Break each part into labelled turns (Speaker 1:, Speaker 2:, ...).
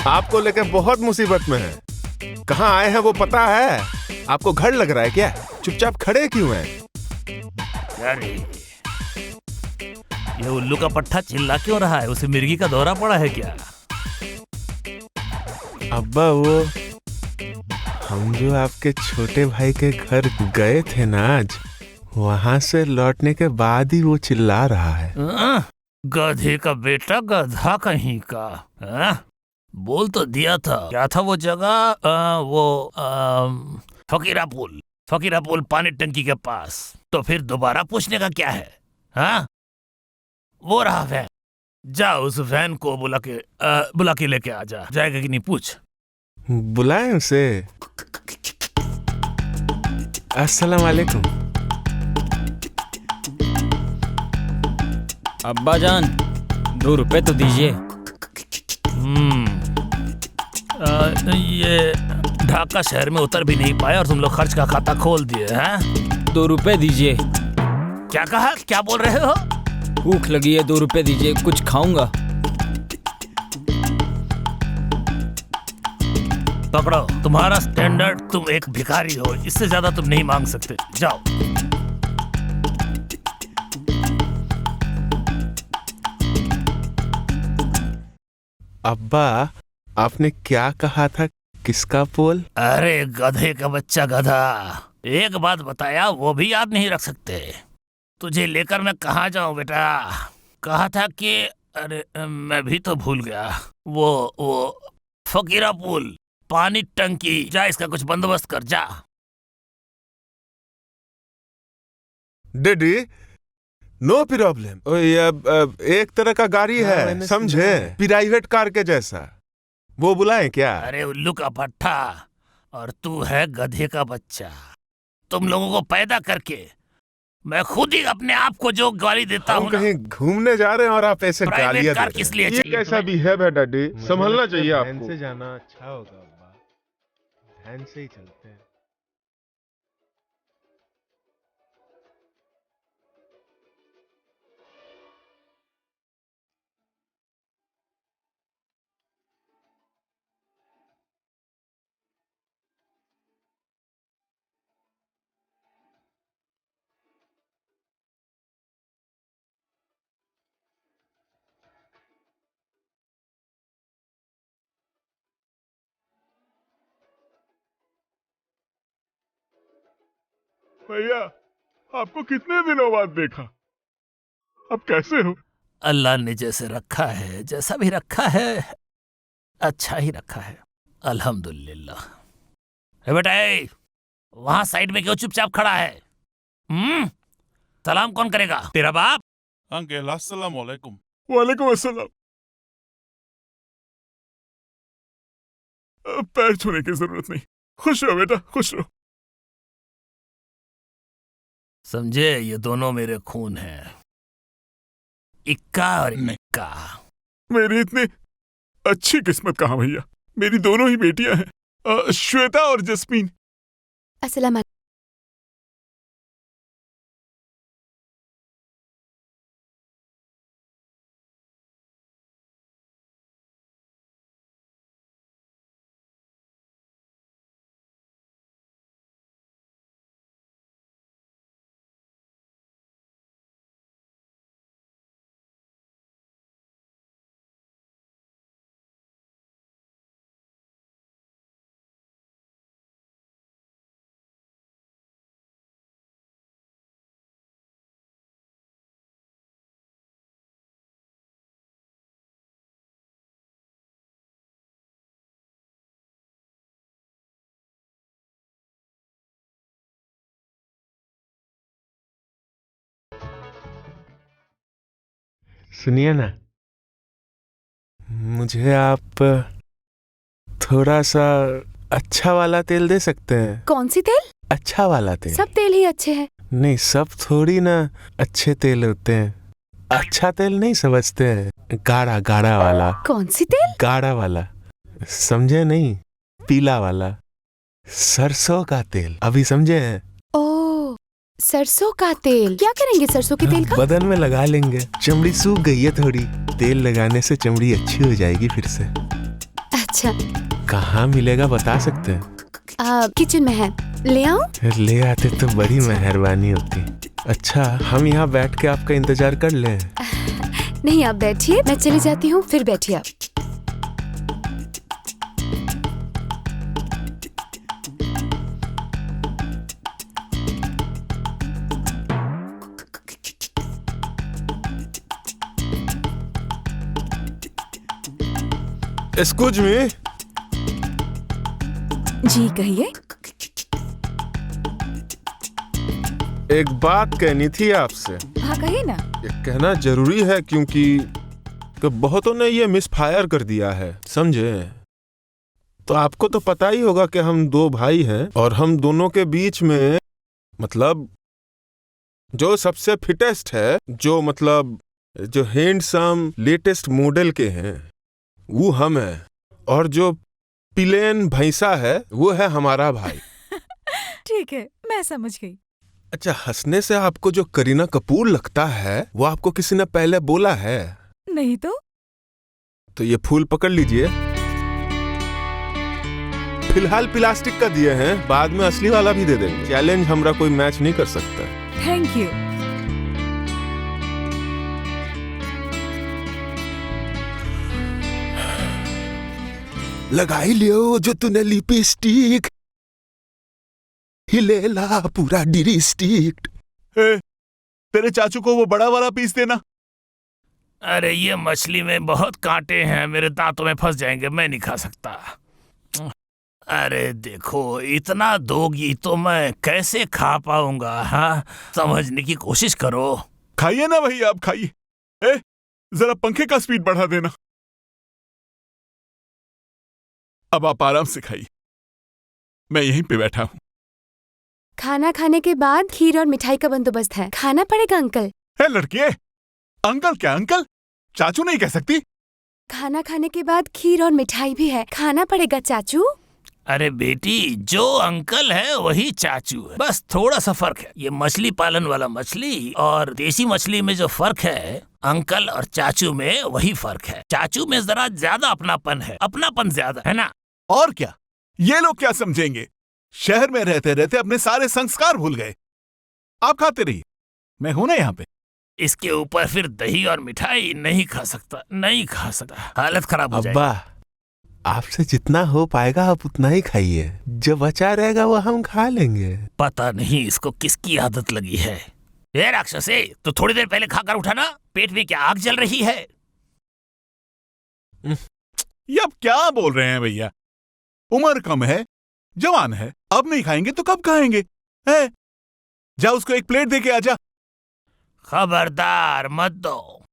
Speaker 1: आपको लेकर बहुत मुसीबत में है। कहाँ आए हैं वो पता है? आपको घर लग रहा है क्या? चुपचाप खड़े क्यों हैं?
Speaker 2: अरे ये उल्लू का पट्टा चिल्ला क्यों रहा है? उसे मिर्गी का दौरा पड़ा है क्या?
Speaker 1: अब्बा वो हम जो आपके छोटे भाई के घर गए थे ना आज, वहां से लौटने के बाद ही वो चिल्ला रहा है।
Speaker 2: गधे का बेटा, गधा कहीं का। बोल तो दिया था। क्या था वो जगह? फकीरा पुल पानी टंकी के पास। तो फिर दोबारा पूछने का क्या है? हाँ, वो रहा वैन। जा उस वैन को बुला के लेके आ जा। जाएगा कि नहीं पूछ।
Speaker 1: बुलाएं उसे। अस्सलाम वालेकुम।
Speaker 3: अब्बा जान, 2 रुपए तो दीजिए।
Speaker 2: ये ढाका शहर में उतर भी नहीं पाया और तुम लोग खर्च का खाता खोल दिए हैं?
Speaker 3: 2 रुपए दीजिए।
Speaker 2: क्या कहा? क्या बोल रहे हो?
Speaker 3: भूख लगी है, 2 रुपए दीजिए, कुछ खाऊंगा।
Speaker 2: पकड़ो तुम्हारा स्टैंडर्ड। तुम एक भिखारी हो, इससे ज्यादा तुम नहीं मांग सकते। जाओ।
Speaker 1: अब्बा, आपने क्या कहा था? किसका पोल?
Speaker 2: अरे गधे का बच्चा, गधा। एक बात बताया वो भी याद नहीं रख सकते? तुझे लेकर मैं कहाँ जाऊं बेटा? कहा था कि अरे मैं भी तो भूल गया। वो फकीरा पुल पानी टंकी। जा, इसका कुछ बंदोबस्त कर। जा।
Speaker 1: Daddy, no problem. एक तरह का गाड़ी है, समझे? प्राइवेट कार के जैसा। वो बुलाएं क्या?
Speaker 2: अरे उल्लू का पट्टा, और तू है गधे का बच्चा। तुम लोगों को पैदा करके मैं खुद ही अपने आप को जो गाली देता हूँ।
Speaker 1: कहीं घूमने जा रहे हैं और आप ऐसे गालियां दे रहे हैं।
Speaker 2: किस लिए?
Speaker 1: ये कैसा बिहेव है डैडी? संभलना चाहिए आपको।
Speaker 4: ध्यान से जाना अच्छा होगा अब्बा, ध्यान से ही चलते हैं।
Speaker 1: भैया, आपको कितने दिनों बाद देखा। अब कैसे हो?
Speaker 2: अल्लाह ने जैसे रखा है, जैसा भी रखा है, अच्छा ही रखा है, अल्हम्दुलिल्लाह। बेटा, वहां साइड में क्यों चुपचाप खड़ा है? सलाम कौन करेगा? तेरा बाप?
Speaker 5: अंकल, अस्सलाम वालेकुम।
Speaker 1: वालेकुम अस्सलाम। पैर छूने की जरूरत नहीं। खुश रहो बेटा, खुश रहो।
Speaker 2: समझे, ये दोनों मेरे खून हैं, इक्का और निक्का।
Speaker 1: मेरी इतनी अच्छी किस्मत कहाँ भैया। मेरी दोनों ही बेटियां हैं, श्वेता और जस्मीन।
Speaker 6: अस्सलाम वालेकुम।
Speaker 1: सुनिए ना, मुझे आप थोड़ा सा अच्छा वाला तेल दे सकते हैं?
Speaker 6: कौन सी तेल?
Speaker 1: अच्छा वाला तेल।
Speaker 6: सब तेल ही अच्छे हैं।
Speaker 1: नहीं, सब थोड़ी ना अच्छे तेल होते हैं। अच्छा तेल नहीं समझते हैं, गाढ़ा गाढ़ा वाला।
Speaker 6: कौन सी तेल?
Speaker 1: गाढ़ा वाला, समझे नहीं? पीला वाला, सरसों का तेल। अभी समझे हैं?
Speaker 6: ओ, सरसों का तेल। क्या करेंगे सरसों के तेल का?
Speaker 1: बदन में लगा लेंगे। चमड़ी सूख गई है थोड़ी, तेल लगाने से चमड़ी अच्छी हो जाएगी फिर से।
Speaker 6: अच्छा,
Speaker 1: कहाँ मिलेगा बता सकते हैं?
Speaker 6: किचन में है, ले आऊं?
Speaker 1: ले आते तो बड़ी मेहरबानी होती। अच्छा, हम यहाँ बैठ के आपका इंतजार कर लें?
Speaker 6: नहीं, आप बैठिए, मैं चली जाती हूँ, फिर बैठिए आप।
Speaker 1: Excuse me.
Speaker 6: जी कहिए।
Speaker 1: एक बात कहनी थी आपसे।
Speaker 6: हाँ कहिए ना।
Speaker 1: ये कहना जरूरी है क्योंकि बहुतों ने ये मिसफायर कर दिया है, समझे? तो आपको तो पता ही होगा कि हम दो भाई हैं और हम दोनों के बीच में मतलब जो सबसे फिटेस्ट है, जो मतलब जो हैंडसम लेटेस्ट मॉडल के हैं वो हम हैं, और जो प्लेन भैंसा है वो है हमारा भाई।
Speaker 7: ठीक है, मैं समझ गई।
Speaker 1: अच्छा, हंसने से आपको जो करीना कपूर लगता है वो आपको किसी ने पहले बोला है?
Speaker 7: नहीं तो
Speaker 1: ये फूल पकड़ लीजिए। फिलहाल प्लास्टिक का दिए हैं, बाद में असली वाला भी दे देंगे। चैलेंज हमरा कोई मैच नहीं कर सकता।
Speaker 7: Thank you.
Speaker 1: लगाई लियो जो तूने लिपस्टिक, हिलेला पूरा डिस्ट्रिक्ट।
Speaker 5: तेरे चाचू को वो बड़ा वाला पीस देना।
Speaker 2: अरे ये मछली में बहुत कांटे हैं, मेरे दांतों में फंस जाएंगे, मैं नहीं खा सकता। अरे देखो, इतना दोगी तो मैं कैसे खा पाऊंगा? हाँ, समझने की कोशिश करो।
Speaker 5: खाइए ना भैया, आप खाइए। जरा पंखे का स्पीड बढ़ा देना। अब आप आराम से खाइए, मैं यहीं पे बैठा हूं।
Speaker 6: खाना खाने के बाद खीर और मिठाई का बंदोबस्त है, खाना पड़ेगा अंकल।
Speaker 5: है लड़के, अंकल क्या अंकल? चाचू नहीं कह सकती?
Speaker 6: खाना खाने के बाद खीर और मिठाई भी है, खाना पड़ेगा चाचू।
Speaker 2: अरे बेटी, जो अंकल है वही चाचू है, बस थोड़ा सा फर्क है। ये मछली पालन वाला मछली और देसी मछली में जो फर्क है, अंकल और चाचू में वही फर्क है। चाचू में जरा ज्यादा अपनापन है, अपनापन ज्यादा है ना।
Speaker 5: और क्या, ये लोग क्या समझेंगे? शहर में रहते रहते अपने सारे संस्कार भूल गए। आप खाते रहिए, मैं हूं ना यहाँ पे।
Speaker 2: इसके ऊपर फिर दही और मिठाई नहीं खा सकता, नहीं खा सकता, हालत खराब हो जाएगी।
Speaker 1: अब्बा, आपसे जितना हो पाएगा आप उतना ही खाइए, जो बचा रहेगा वो हम खा लेंगे।
Speaker 2: पता नहीं इसको किसकी आदत लगी है। ये राक्षसी, तो थोड़ी देर पहले खाकर उठा ना, पेट में क्या आग जल रही है?
Speaker 5: ये अब क्या बोल रहे हैं भैया? उम्र कम है, जवान है, अब नहीं खाएंगे तो कब खाएंगे? है? जा उसको एक प्लेट दे के आजा।
Speaker 2: खबरदार मत दो,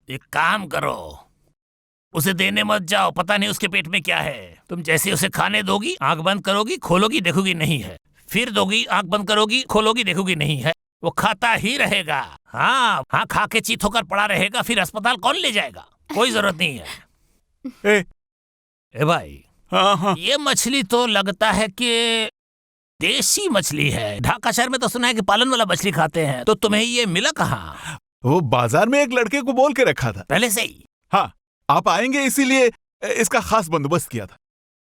Speaker 2: एक काम करो, उसे देने मत जाओ, पता नहीं उसके पेट में क्या है। तुम जैसे उसे खाने दोगी, आंख बंद करोगी, खोलोगी, देखोगी नहीं है, फिर दोगी, आंख बंद करोगी, खोलोगी, देखोगी नहीं है, वो खाता ही रहेगा। हाँ हाँ, खा के चीत होकर पड़ा रहेगा, फिर अस्पताल कौन ले जाएगा? कोई जरूरत नहीं है। ए भाई,
Speaker 5: हाँ,
Speaker 2: ये मछली तो लगता है कि देसी मछली है। ढाका शहर में तो सुना है कि पालन वाला मछली खाते हैं, तो तुम्हें ये मिला कहाँ?
Speaker 5: वो बाजार में एक लड़के को बोल के रखा था
Speaker 2: पहले से ही।
Speaker 5: हाँ, आप आएंगे इसीलिए इसका खास बंदोबस्त किया था,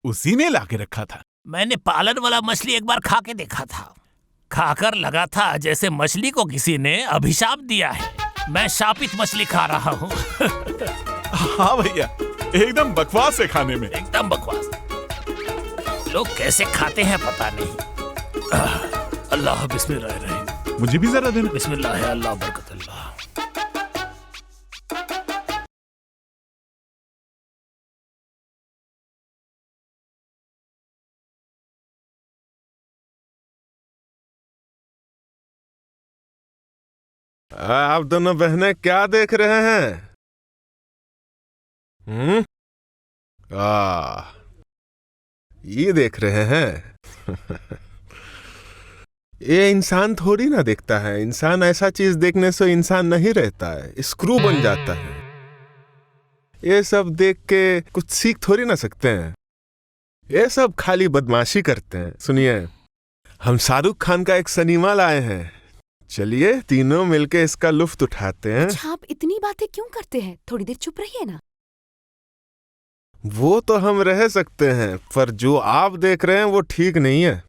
Speaker 5: उसी ने ला के रखा था।
Speaker 2: मैंने पालन वाला मछली एक बार खा के देखा था, खाकर लगा था जैसे मछली को किसी ने अभिशाप दिया है। मैं शापित मछली खा रहा हूँ।
Speaker 5: हाँ भैया, एकदम बकवास है खाने में,
Speaker 2: एकदम बकवास। लोग कैसे खाते हैं पता नहीं। अल्लाह बिस्मिल्लाह रहीम।
Speaker 5: मुझे भी जरा देना।
Speaker 2: बिस्मिल्लाह है, अल्लाह बरकत अल्लाह।
Speaker 1: आप दोनों बहनें क्या देख रहे हैं? ये देख रहे हैं। ये इंसान थोड़ी ना देखता है। इंसान ऐसा चीज देखने से इंसान नहीं रहता है, स्क्रू बन जाता है। ये सब देख के कुछ सीख थोड़ी ना सकते हैं। ये सब खाली बदमाशी करते हैं। सुनिए, हम शाहरुख खान का एक सिनेमा लाए हैं, चलिए तीनों मिलके इसका लुत्फ उठाते हैं।
Speaker 6: अच्छा, आप इतनी बातें क्यों करते हैं? थोड़ी देर चुप रहिए ना।
Speaker 1: वो तो हम रह सकते हैं, पर जो आप देख रहे हैं वो ठीक नहीं है।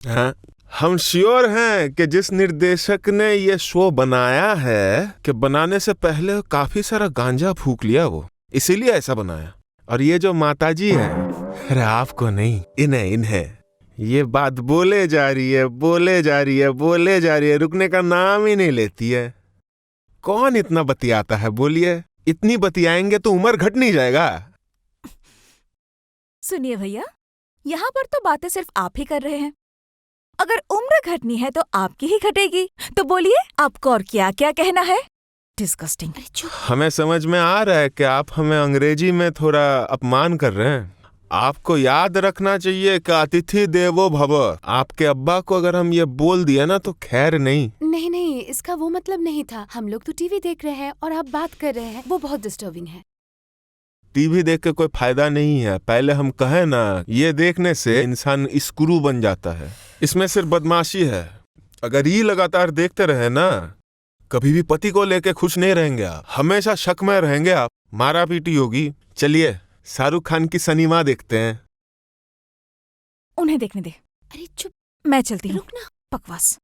Speaker 1: हाँ, हम श्योर हैं कि जिस निर्देशक ने ये शो बनाया है कि बनाने से पहले काफी सारा गांजा फूक लिया वो, इसीलिए ऐसा बनाया। और ये जो माताजी है, अरे आपको नहीं, इन्हें ये बात बोले जा रही है, बोले जा रही है, बोले जा रही है, रुकने का नाम ही नहीं लेती है। कौन इतना बतियाता है बोलिए? इतनी बतियाएंगे तो उम्र घट नहीं जाएगा?
Speaker 7: सुनिए भैया, यहाँ पर तो बातें सिर्फ आप ही कर रहे हैं। अगर उम्र घटनी है तो आपकी ही घटेगी। तो बोलिए, आपको और क्या क्या कहना है? डिस्गस्टिंग।
Speaker 6: अरे चुप।
Speaker 1: हमें समझ में आ रहा है कि आप हमें अंग्रेजी में थोड़ा अपमान कर रहे हैं। आपको याद रखना चाहिए कि अतिथि देवो भव। आपके अब्बा को अगर हम ये बोल दिया ना तो खैर नहीं।
Speaker 6: नहीं नहीं, इसका वो मतलब नहीं था। हम लोग तो टीवी देख रहे हैं और आप बात कर रहे हैं, वो बहुत डिस्टर्बिंग है।
Speaker 1: टीवी देख के कोई फायदा नहीं है। पहले हम कहें ना, ये देखने से इंसान स्क्रू बन जाता है। इसमें सिर्फ बदमाशी है। अगर ये लगातार देखते रहे ना, कभी भी पति को लेके खुश नहीं रहेंगे आप, हमेशा शक में रहेंगे आप, मारा पीटी होगी। चलिए शाहरुख खान की सिनेमा देखते हैं।
Speaker 7: उन्हें देखने दे।
Speaker 6: अरे चुप,
Speaker 7: मैं चलती हूँ।
Speaker 6: रुक ना।
Speaker 7: बकवास।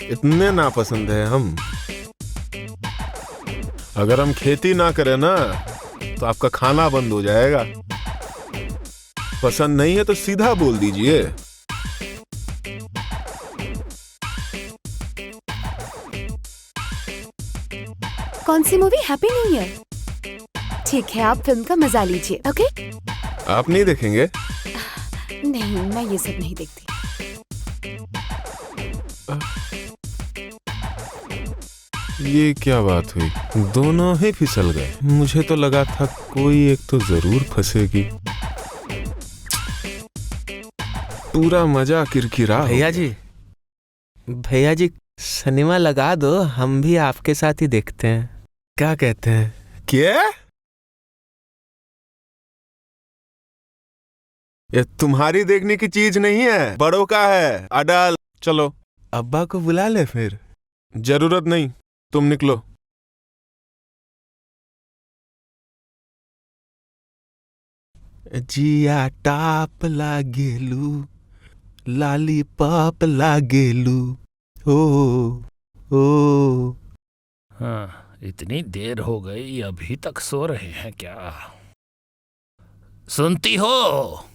Speaker 1: इतने नापसंद है हम। अगर हम खेती ना करें ना तो आपका खाना बंद हो जाएगा। पसंद नहीं है तो सीधा बोल दीजिए।
Speaker 6: कौन सी मूवी? Happy new year. ठीक है, आप फिल्म का मजा लीजिए। ओके?
Speaker 1: आप नहीं देखेंगे?
Speaker 6: नहीं, मैं ये सब नहीं देखती।
Speaker 1: ये क्या बात हुई? दोनों ही फिसल गए। मुझे तो लगा था कोई एक तो जरूर फंसेगी। पूरा मजा किरकिरा।
Speaker 4: भैया जी सिनेमा लगा दो, हम भी आपके साथ ही देखते हैं।
Speaker 1: क्या कहते हैं? क्या? ये तुम्हारी देखने की चीज नहीं है, बड़ों का है। अडाल, चलो अब्बा को बुला ले फिर। जरूरत नहीं, तुम निकलो। जिया टाप लागेलू, लाली पाप लागेलू, ओ।
Speaker 2: हाँ, इतनी देर हो गई, अभी तक सो रहे हैं क्या? सुनती हो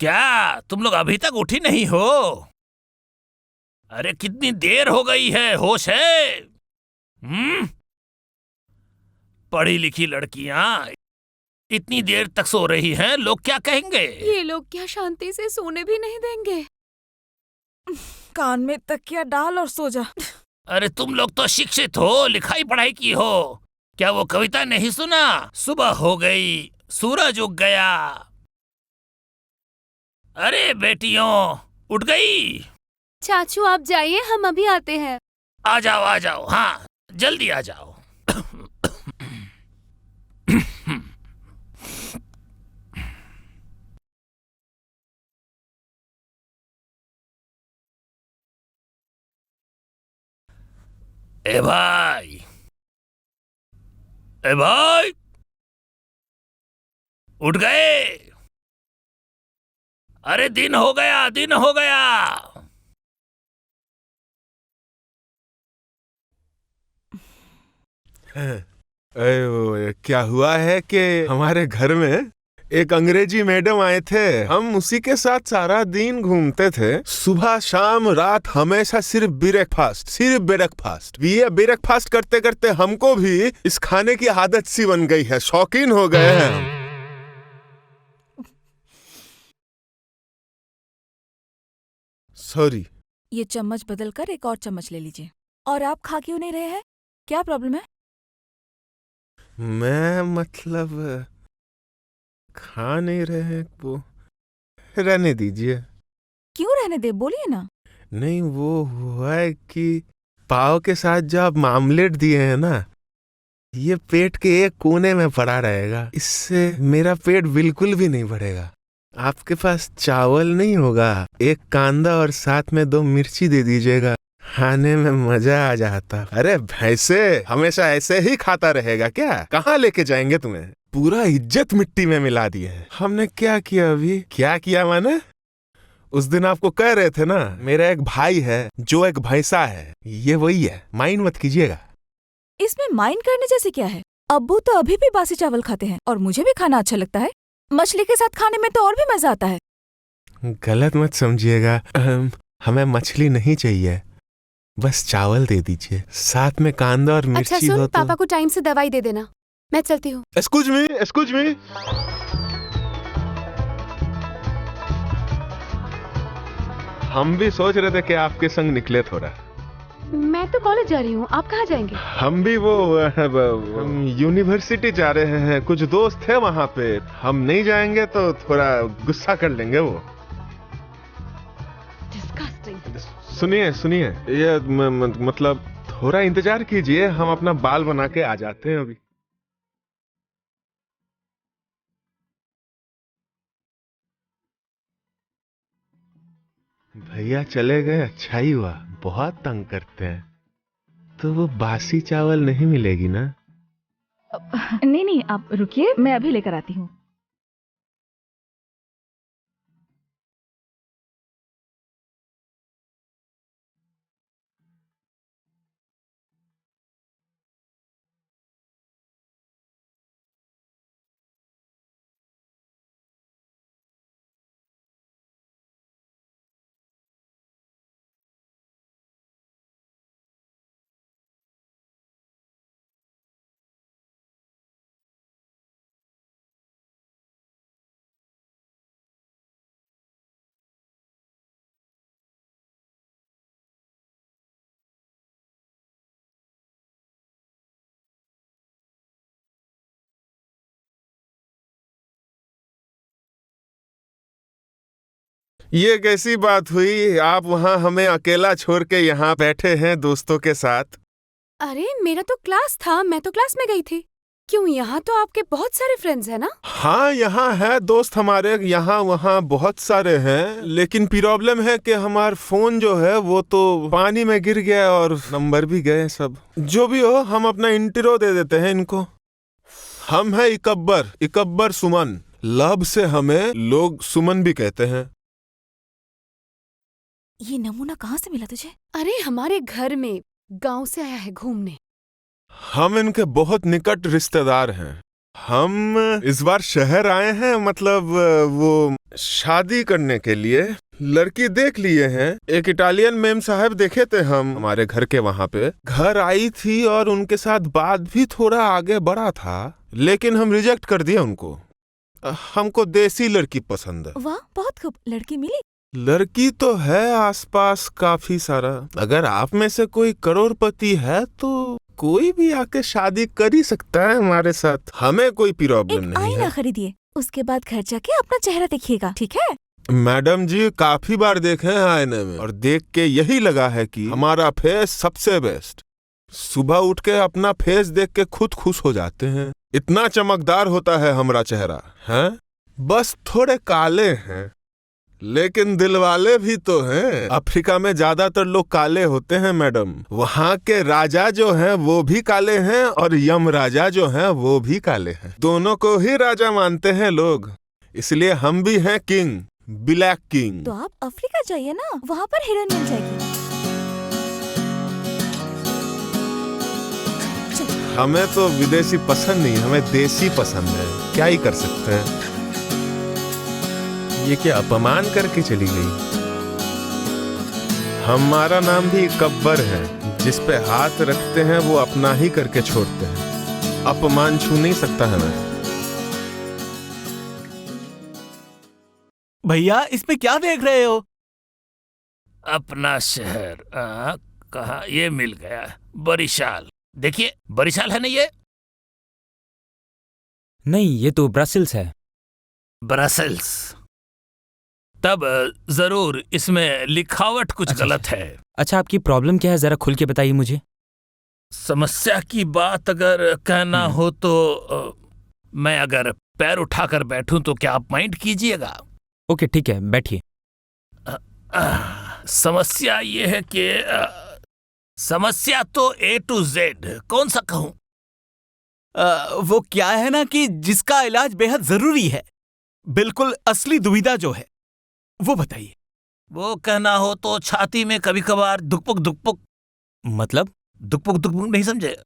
Speaker 2: क्या? तुम लोग अभी तक उठी नहीं हो? अरे कितनी देर हो गई है, होश है? पढ़ी लिखी लड़कियां इतनी देर तक सो रही हैं, लोग क्या कहेंगे?
Speaker 6: ये लोग क्या शांति से सोने भी नहीं देंगे?
Speaker 7: कान में तकिया डाल और सो जा।
Speaker 2: अरे तुम लोग तो शिक्षित हो, लिखाई पढ़ाई की हो। क्या वो कविता नहीं सुना? सुबह हो गई, सूरज उग गया। अरे बेटियों, उठ गई?
Speaker 6: चाचू आप जाइए, हम अभी आते हैं।
Speaker 2: आ जाओ, हाँ जल्दी आ जाओ। ए भाई, उठ गए? अरे दिन हो गया, दिन हो गया।
Speaker 1: क्या हुआ है कि हमारे घर में एक अंग्रेजी मैडम आए थे। हम उसी के साथ सारा दिन घूमते थे, सुबह शाम रात, हमेशा सिर्फ ब्रेकफास्ट। ये ब्रेकफास्ट करते करते हमको भी इस खाने की आदत सी बन गई है, शौकीन हो गए हैं हम। सॉरी।
Speaker 7: ये चम्मच बदल कर एक और चम्मच ले लीजिए। और आप खा क्यों नहीं रहे हैं? क्या प्रॉब्लम है?
Speaker 1: मैं मतलब खा नहीं रहे हैं वो, रहने दीजिए।
Speaker 7: क्यों रहने दे, बोलिए ना।
Speaker 1: नहीं, वो हुआ है कि पाव के साथ जो आप मामलेट दिए हैं ना, ये पेट के एक कोने में पड़ा रहेगा, इससे मेरा पेट बिल्कुल भी नहीं भरेगा। आपके पास चावल नहीं होगा, एक कांदा और साथ में 2 मिर्ची दे दीजिएगा, खाने में मजा आ जाता। अरे भैंसे हमेशा ऐसे ही खाता रहेगा क्या? कहाँ लेके जाएंगे तुम्हें? पूरा इज्जत मिट्टी में मिला दिए हैं। हमने क्या किया अभी? क्या किया मैंने? उस दिन आपको कह रहे थे ना, मेरा एक भाई है जो एक भैंसा है, ये वही है, माइंड मत कीजिएगा।
Speaker 7: इसमें माइंड करने जैसे क्या है? अब्बू तो अभी भी बासी चावल खाते हैं और मुझे भी खाना अच्छा लगता है। मछली के साथ खाने में तो और भी मजा आता है।
Speaker 1: गलत मत समझिएगा, हमें मछली नहीं चाहिए, बस चावल दे दीजिए, साथ में कांदा और
Speaker 6: अच्छा
Speaker 1: मिर्ची
Speaker 6: सुन,
Speaker 1: हो तो।
Speaker 6: पापा को टाइम से दवाई दे देना, मैं चलती हूँ।
Speaker 1: Excuse me. हम भी सोच रहे थे कि आपके संग निकले थोड़ा।
Speaker 6: मैं तो कॉलेज जा रही हूँ, आप कहाँ जाएंगे?
Speaker 1: हम भी हम यूनिवर्सिटी जा रहे हैं, कुछ दोस्त है वहाँ पे। हम नहीं जाएंगे तो थोड़ा गुस्सा कर लेंगे वो।
Speaker 6: Disgusting.
Speaker 1: सुनिए, ये मतलब थोड़ा इंतजार कीजिए, हम अपना बाल बना के आ जाते हैं अभी। भैया चले गए, अच्छा ही हुआ, बहुत तंग करते हैं। तो वो बासी चावल नहीं मिलेगी ना?
Speaker 7: नहीं, आप रुकिए, मैं अभी लेकर आती हूँ।
Speaker 1: ये कैसी बात हुई? आप वहाँ हमें अकेला छोड़ के यहाँ बैठे हैं दोस्तों के साथ।
Speaker 6: अरे मेरा तो क्लास था, मैं तो क्लास में गई थी। क्यों, यहाँ तो आपके बहुत सारे फ्रेंड्स हैं ना?
Speaker 1: हाँ, यहाँ है दोस्त हमारे, यहाँ वहाँ बहुत सारे हैं, लेकिन प्रॉब्लम है कि हमारा फोन जो है वो तो पानी में गिर गया और नंबर भी गए सब। जो भी हो, हम अपना इंट्रो दे देते हैं इनको। हम है इकब्बर सुमन। लव से हमें लोग सुमन भी कहते हैं।
Speaker 7: ये नमूना कहाँ से मिला तुझे?
Speaker 6: अरे हमारे घर में, गांव से आया है घूमने।
Speaker 1: हम इनके बहुत निकट रिश्तेदार हैं। हम इस बार शहर आए हैं, मतलब वो शादी करने के लिए लड़की देख लिए हैं। एक इटालियन मेम साहब देखे थे हम हमारे घर के वहाँ पे, घर आई थी और उनके साथ बात भी थोड़ा आगे बढ़ा था, लेकिन हम रिजेक्ट कर दिया उनको। हमको देसी लड़की पसंद है।
Speaker 7: वाह, बहुत खूब। लड़की मिली?
Speaker 1: लड़की तो है आसपास काफी सारा। अगर आप में से कोई करोड़पति है तो कोई भी आके शादी कर ही सकता है हमारे साथ, हमें कोई प्रॉब्लम
Speaker 7: एक
Speaker 1: नहीं
Speaker 7: आईना
Speaker 1: है।
Speaker 7: खरीदिए, उसके बाद घर जाके अपना चेहरा देखिएगा, ठीक है?
Speaker 1: मैडम जी काफी बार देखे हैं आईने में और देख के यही लगा है कि हमारा फेस सबसे बेस्ट। सुबह उठ के अपना फेस देख के खुद खुश हो जाते हैं, इतना चमकदार होता है हमारा चेहरा है। बस थोड़े काले हैं, लेकिन दिल वाले भी तो हैं। अफ्रीका में ज्यादातर लोग काले होते हैं मैडम। वहाँ के राजा जो हैं वो भी काले हैं और यम राजा जो हैं वो भी काले हैं। दोनों को ही राजा मानते हैं लोग, इसलिए हम भी हैं किंग, ब्लैक किंग।
Speaker 7: तो आप अफ्रीका जाइए ना, वहाँ पर हीरोइन मिल जाएगी।
Speaker 1: हमें तो विदेशी पसंद नहीं, हमें देसी पसंद है, क्या ही कर सकते हैं। ये क्या अपमान करके चली गई? हमारा नाम भी इकब्बर है, जिस पे हाथ रखते हैं वो अपना ही करके छोड़ते हैं। अपमान छू नहीं सकता है मैं।
Speaker 8: भैया इसमें क्या देख रहे हो?
Speaker 2: अपना शहर कहाँ? ये मिल गया, बरिशाल। देखिए, बरिशाल है ना ये?
Speaker 3: नहीं, ये तो ब्रसेल्स है।
Speaker 2: ब्रसेल्स, तब जरूर इसमें लिखावट कुछ
Speaker 3: अच्छा,
Speaker 2: गलत है।
Speaker 3: अच्छा, आपकी प्रॉब्लम क्या है, जरा खुल के बताइए मुझे।
Speaker 2: समस्या की बात अगर कहना हो तो मैं अगर पैर उठाकर बैठूं तो क्या आप माइंड कीजिएगा?
Speaker 3: ओके ठीक है, बैठिए।
Speaker 2: समस्या ये है कि समस्या तो A to Z, कौन सा कहूं?
Speaker 8: वो क्या है ना कि जिसका इलाज बेहद जरूरी है, बिल्कुल असली दुविधा जो है वो बताइए।
Speaker 2: वो कहना हो तो छाती में कभी कभार दुकपुक दुकपुक।
Speaker 3: मतलब?
Speaker 2: दुकपुक दुकपुक नहीं समझे?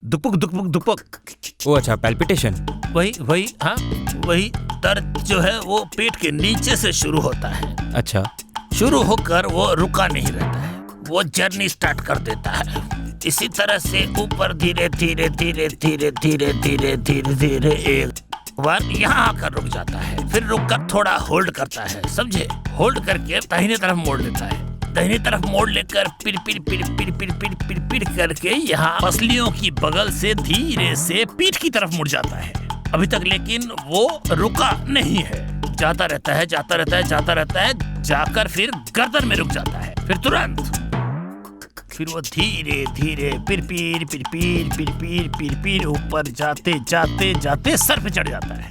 Speaker 2: दुकपुक दुकपुक दुकपुक।
Speaker 3: ओ अच्छा, पैल्पिटेशन।
Speaker 2: वही हाँ, वही दर्द जो है वो पेट के नीचे से शुरू होता है।
Speaker 3: अच्छा,
Speaker 2: शुरू होकर वो रुका नहीं रहता है, वो जर्नी स्टार्ट कर देता है। इसी तरह से ऊपर धीरे धीरे धीरे धीरे धीरे धीरे धीरे धीरे एक बार यहाँ आकर रुक जाता है, फिर रुककर थोड़ा होल्ड करता है, समझे? होल्ड करके दाहिने तरफ मोड़ लेता है, दाहिने तरफ मोड़ लेकर पिर पिर पिर पिर पिर पिर पिर पिर करके यहाँ पसलियों की बगल से धीरे से पीठ की तरफ मुड़ जाता है। अभी तक लेकिन वो रुका नहीं है, जाता रहता है, जाता रहता है, जाता रहता है, जाकर फिर गर्दन में रुक जाता है, फिर तुरंत फिर वो धीरे धीरे पिर पिर पिर पिर पिर पिर पिर पिर ऊपर जाते जाते जाते सर पे चढ़ जाता है।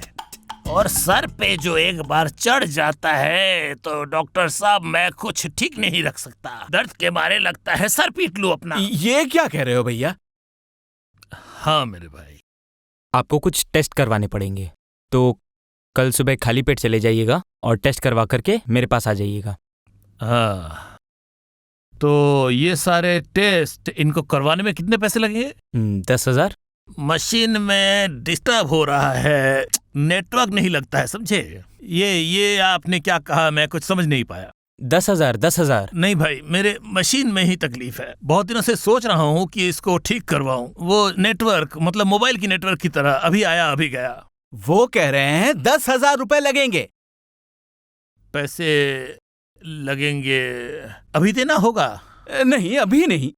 Speaker 2: और सर पे जो एक बार चढ़ जाता है तो डॉक्टर साहब मैं कुछ ठीक नहीं रख सकता, दर्द के मारे लगता है सर पीट लूं अपना।
Speaker 8: ये क्या कह रहे हो भैया?
Speaker 2: हाँ मेरे भाई,
Speaker 3: आपको कुछ टेस्ट करवाने पड़ेंगे, तो कल सुबह खाली पेट चले जाइएगा और टेस्ट करवा करके मेरे पास आ जाइएगा।
Speaker 2: हाँ, तो ये सारे टेस्ट इनको करवाने में कितने पैसे लगेंगे?
Speaker 3: 10,000।
Speaker 2: मशीन में डिस्टर्ब हो रहा है, नेटवर्क नहीं लगता है, समझे? ये आपने क्या कहा, मैं कुछ समझ नहीं पाया।
Speaker 3: 10,000।
Speaker 2: नहीं भाई, मेरे मशीन में ही तकलीफ है, बहुत दिनों से सोच रहा हूँ कि इसको ठीक करवाऊं। वो नेटवर्क मतलब मोबाइल की नेटवर्क की तरह अभी आया अभी गया।
Speaker 8: वो कह रहे हैं 10,000 रुपए लगेंगे।
Speaker 2: पैसे लगेंगे, अभी देना होगा?
Speaker 8: नहीं, अभी नहीं,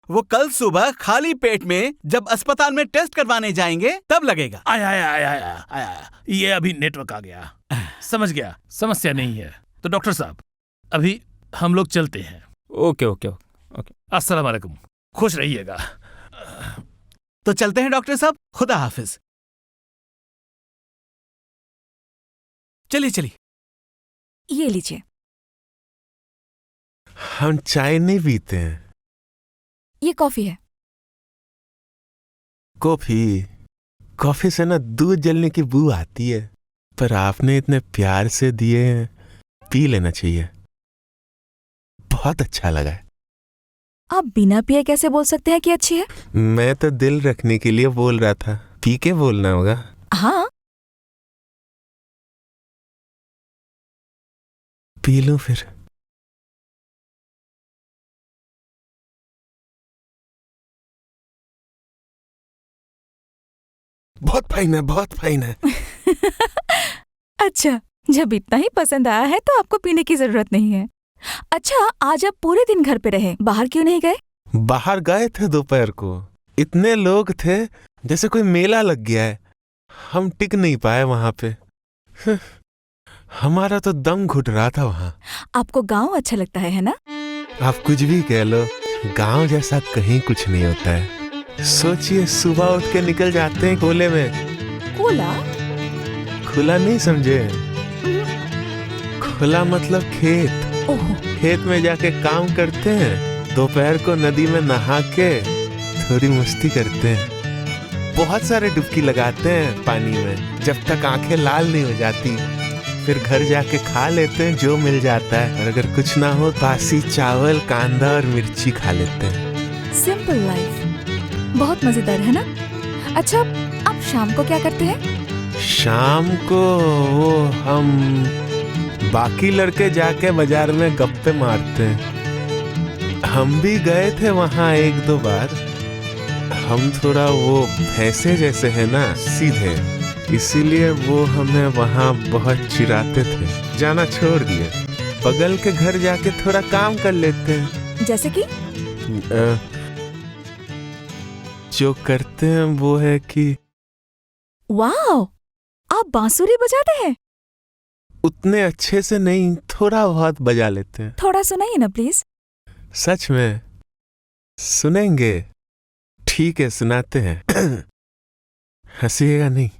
Speaker 8: वो कल सुबह खाली पेट में जब अस्पताल में टेस्ट करवाने जाएंगे तब लगेगा।
Speaker 2: आया, ये अभी नेटवर्क आ गया, समझ गया, समस्या नहीं है। तो डॉक्टर साहब अभी हम लोग चलते हैं।
Speaker 3: ओके।
Speaker 2: अस्सलाम वालेकुम, खुश रहिएगा।
Speaker 8: तो चलते हैं डॉक्टर साहब, खुदा हाफिज। चलिए।
Speaker 7: ये लीजिए।
Speaker 1: हम चाय नहीं पीते हैं।
Speaker 7: ये कॉफी है।
Speaker 1: कॉफी से ना दूध जलने की बू आती है, पर आपने इतने प्यार से दिए हैं, पी लेना चाहिए। बहुत अच्छा लगा है।
Speaker 7: आप बिना पिए कैसे बोल सकते हैं कि अच्छी है?
Speaker 1: मैं तो दिल रखने के लिए बोल रहा था, पी के बोलना होगा।
Speaker 7: हाँ,
Speaker 1: पी लूं फिर। बहुत फाइन है।
Speaker 7: अच्छा, जब इतना ही पसंद आया है तो आपको पीने की जरूरत नहीं है। अच्छा, आज आप पूरे दिन घर पे रहे, बाहर क्यों नहीं गए?
Speaker 1: बाहर गए थे दोपहर को, इतने लोग थे जैसे कोई मेला लग गया है, हम टिक नहीं पाए वहां पे। हमारा तो दम घुट रहा था वहां।
Speaker 7: आपको गांव अच्छा लगता है ना?
Speaker 1: आप कुछ भी कह लो, गांव जैसा कहीं कुछ नहीं होता है। सोचिए, सुबह उठ के निकल जाते हैं कोले में।
Speaker 7: कोला?
Speaker 1: खुला नहीं समझे? खुला मतलब खेत।
Speaker 7: ओह,
Speaker 1: खेत में जाके काम करते हैं, दोपहर को नदी में नहा के थोड़ी मस्ती करते हैं, बहुत सारे डुबकी लगाते हैं पानी में जब तक आंखें लाल नहीं हो जाती। फिर घर जाके खा लेते हैं जो मिल जाता है, और अगर कुछ ना हो बासी चावल, कांदा और मिर्ची खा लेते हैं।
Speaker 7: सिंपल लाइफ, बहुत मजेदार है ना? अच्छा, आप शाम को क्या करते हैं?
Speaker 1: शाम को वो हम बाकी लड़के जाके बाजार में गप्पे मारते हैं। हम भी गए थे वहां 1-2 बार। हम थोड़ा वो भैंसे जैसे है ना, सीधे, इसीलिए वो हमें वहां बहुत चिढ़ाते थे। जाना छोड़ दिए, बगल के घर जाके थोड़ा काम कर लेते हैं।
Speaker 7: जैसे कि?
Speaker 1: जो करते हैं वो है कि
Speaker 7: वाओ, आप बांसुरी बजाते हैं?
Speaker 1: उतने अच्छे से नहीं, थोड़ा बहुत बजा लेते हैं।
Speaker 7: थोड़ा सुनाइए ना प्लीज।
Speaker 1: सच में सुनेंगे? ठीक है, सुनाते हैं। हंसिएगा नहीं।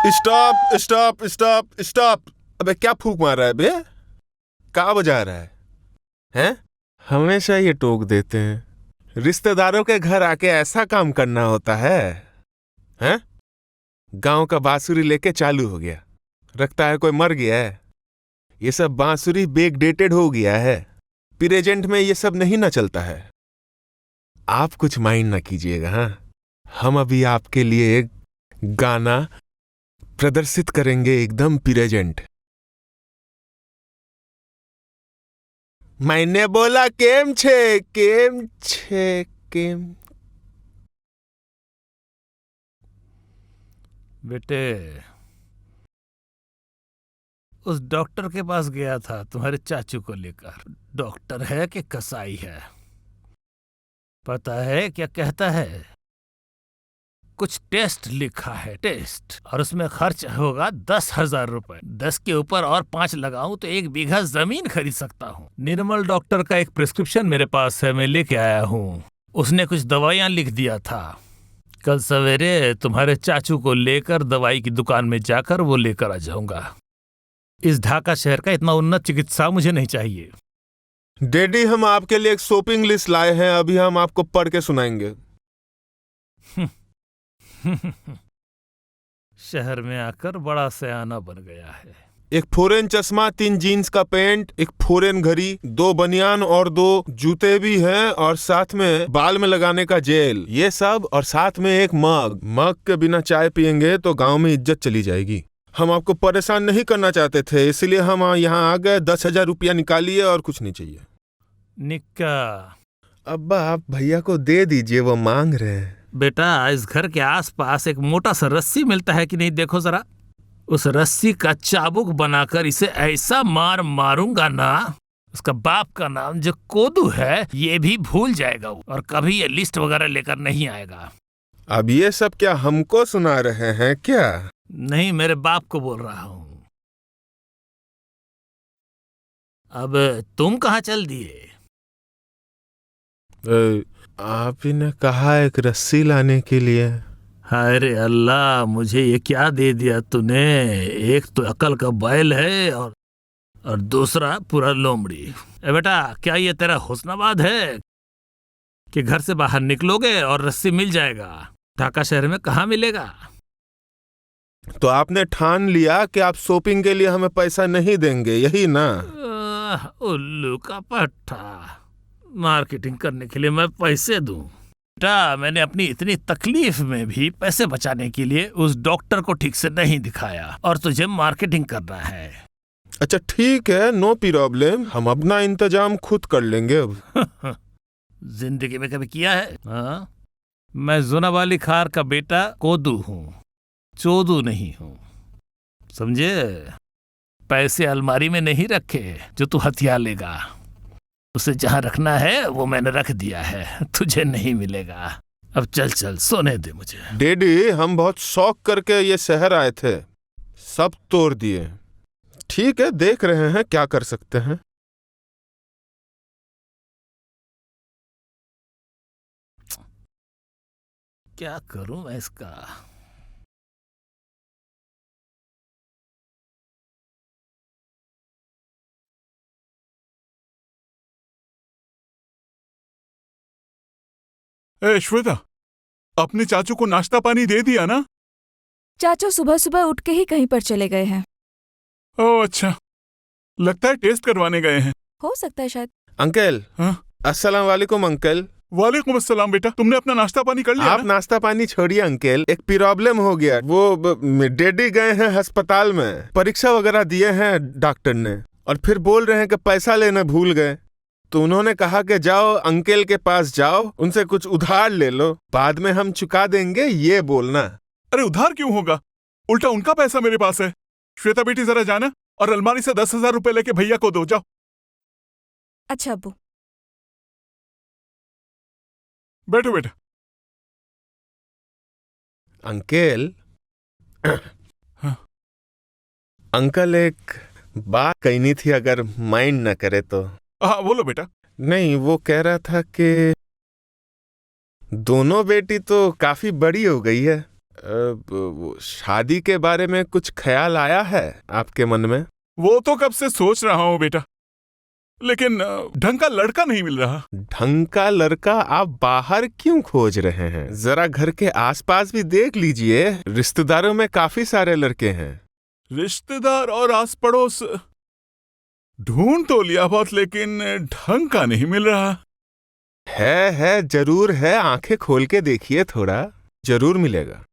Speaker 1: Stop stop stop stop. अबे क्या फूंक मार रहा है बे? क्या बजा रहा है? हैं? हमेशा ये टोक देते हैं। रिश्तेदारों के घर आके ऐसा काम करना होता है? हैं? गांव का बांसुरी लेके चालू हो गया। रखता है कोई मर गया है। ये सब बांसुरी बैकडेटेड हो गया है। प्रेजेंट में ये सब नहीं ना चलता है। आप कुछ माइंड ना कीजिएगा। हाँ, हम अभी आपके लिए एक गाना प्रदर्शित करेंगे, एकदम प्रेजेंट। मैंने बोला केम छे केम।
Speaker 2: बेटे, उस डॉक्टर के पास गया था तुम्हारे चाचू को लेकर। डॉक्टर है कि कसाई है? पता है क्या कहता है? कुछ टेस्ट लिखा है, टेस्ट, और उसमें खर्च होगा 10,000 रुपए। 10 के ऊपर और 5 लगाऊं तो 1 बीघा जमीन खरीद सकता हूँ। निर्मल डॉक्टर का एक प्रिस्क्रिप्शन मेरे पास है, मैं लेके आया हूँ। उसने कुछ दवाइयाँ लिख दिया था। कल सवेरे तुम्हारे चाचू को लेकर दवाई की दुकान में जाकर वो लेकर आ जाऊंगा। इस ढाका शहर का इतना उन्नत चिकित्सा मुझे नहीं चाहिए।
Speaker 1: डैडी, हम आपके लिए एक शॉपिंग लिस्ट लाए हैं, अभी हम आपको पढ़ के सुनाएंगे।
Speaker 2: शहर में आकर बड़ा सयाना बन गया है।
Speaker 1: एक फॉरेन चश्मा, 3 जीन्स का पैंट, एक फॉरेन घड़ी, 2 बनियान और 2 जूते भी हैं, और साथ में बाल में लगाने का जेल, ये सब, और साथ में एक मग के बिना चाय पियेंगे तो गांव में इज्जत चली जाएगी। हम आपको परेशान नहीं करना चाहते थे, इसलिए हम यहाँ आ गए। 10,000 रुपया निकालिए, और कुछ नहीं चाहिए।
Speaker 2: निक्का,
Speaker 1: अब्बा आप भैया को दे दीजिए, वो मांग रहे हैं।
Speaker 2: बेटा, इस घर के आसपास एक मोटा सा रस्सी मिलता है कि नहीं? देखो जरा, उस रस्सी का चाबुक बनाकर इसे ऐसा मारूंगा ना, उसका बाप का नाम जो कोदू है ये भी भूल जाएगा और कभी ये लिस्ट वगैरह लेकर नहीं आएगा।
Speaker 1: अब ये सब क्या हमको सुना रहे हैं क्या?
Speaker 2: नहीं, मेरे बाप को बोल रहा हूँ। अब तुम कहाँ चल दिए?
Speaker 1: आप ही ने कहा एक रस्सी लाने के लिए।
Speaker 2: अरे अल्लाह, मुझे ये क्या दे दिया तूने? एक तो अकल का बैल है और दूसरा पूरा लोमड़ी। बेटा, क्या ये तेरा हुस्नाबाद है कि घर से बाहर निकलोगे और रस्सी मिल जाएगा? ढाका शहर में कहाँ मिलेगा?
Speaker 1: तो आपने ठान लिया कि आप शॉपिंग के लिए हमें पैसा नहीं देंगे, यही ना?
Speaker 2: उल्लू का पट्टा। मार्केटिंग करने के लिए मैं पैसे दूं? बेटा, मैंने अपनी इतनी तकलीफ में भी पैसे बचाने के लिए उस डॉक्टर को ठीक से नहीं दिखाया, और तुझे मार्केटिंग करना है।
Speaker 1: अच्छा ठीक है, नो प्रॉब्लम, हम अपना इंतजाम खुद कर लेंगे अब।
Speaker 2: जिंदगी में कभी किया है? हाँ? मैं जुनावाली खार का बेटा कोदू हूँ, चोदू नहीं हूँ, समझे? पैसे अलमारी में नहीं रखे जो तू हथिया लेगा। उसे जहां रखना है वो मैंने रख दिया है, तुझे नहीं मिलेगा। अब चल चल, सोने दे मुझे।
Speaker 1: डैडी, हम बहुत शौक करके ये शहर आए थे, सब तोड़ दिए। ठीक है, देख रहे हैं क्या कर सकते हैं।
Speaker 2: क्या करूं मैं इसका?
Speaker 5: ए श्वेता, अपने चाचू को नाश्ता पानी दे दिया ना?
Speaker 7: चाचू सुबह सुबह उठ के ही कहीं पर चले गए हैं।
Speaker 5: ओह अच्छा, लगता है टेस्ट करवाने गए हैं।
Speaker 7: हो सकता है शायद।
Speaker 1: अंकल।
Speaker 5: हाँ?
Speaker 1: अस्सलाम वालेकुम अंकल।
Speaker 5: वालेकुम अस्सलाम बेटा, तुमने अपना नाश्ता पानी कर लिया
Speaker 1: आप
Speaker 5: ना?
Speaker 1: नाश्ता पानी छोड़िए अंकल, एक प्रॉब्लम हो गया। वो डैडी गए हैं अस्पताल में, परीक्षा वगैरह दिए हैं डॉक्टर ने, और फिर बोल रहे हैं कि पैसा लेना भूल गए। तो उन्होंने कहा कि जाओ अंकल के पास जाओ, उनसे कुछ उधार ले लो, बाद में हम चुका देंगे, ये बोलना।
Speaker 5: अरे उधार क्यों होगा, उल्टा उनका पैसा मेरे पास है। श्वेता बेटी जरा जाना और अलमारी से 10,000 रुपए लेके भैया को दो, जाओ।
Speaker 7: अच्छा अब्बू।
Speaker 5: बैठो बेटा।
Speaker 1: अंकल,
Speaker 5: हाँ।
Speaker 1: अंकल एक बात कहनी थी, अगर माइंड न करे तो।
Speaker 5: हाँ बोलो बेटा।
Speaker 1: नहीं, वो कह रहा था कि दोनों बेटी तो काफी बड़ी हो गई है, वो शादी के बारे में कुछ ख्याल आया है आपके मन में?
Speaker 5: वो तो कब से सोच रहा हूँ बेटा, लेकिन ढंग का लड़का नहीं मिल रहा।
Speaker 1: ढंग का लड़का आप बाहर क्यों खोज रहे हैं? जरा घर के आसपास भी देख लीजिए, रिश्तेदारों में काफी सारे लड़के हैं।
Speaker 5: रिश्तेदार और आस पड़ोस ढूंढ तो लिया बहुत, लेकिन ढंग का नहीं मिल रहा।
Speaker 1: है जरूर है, आंखें खोल के देखिए थोड़ा, जरूर मिलेगा।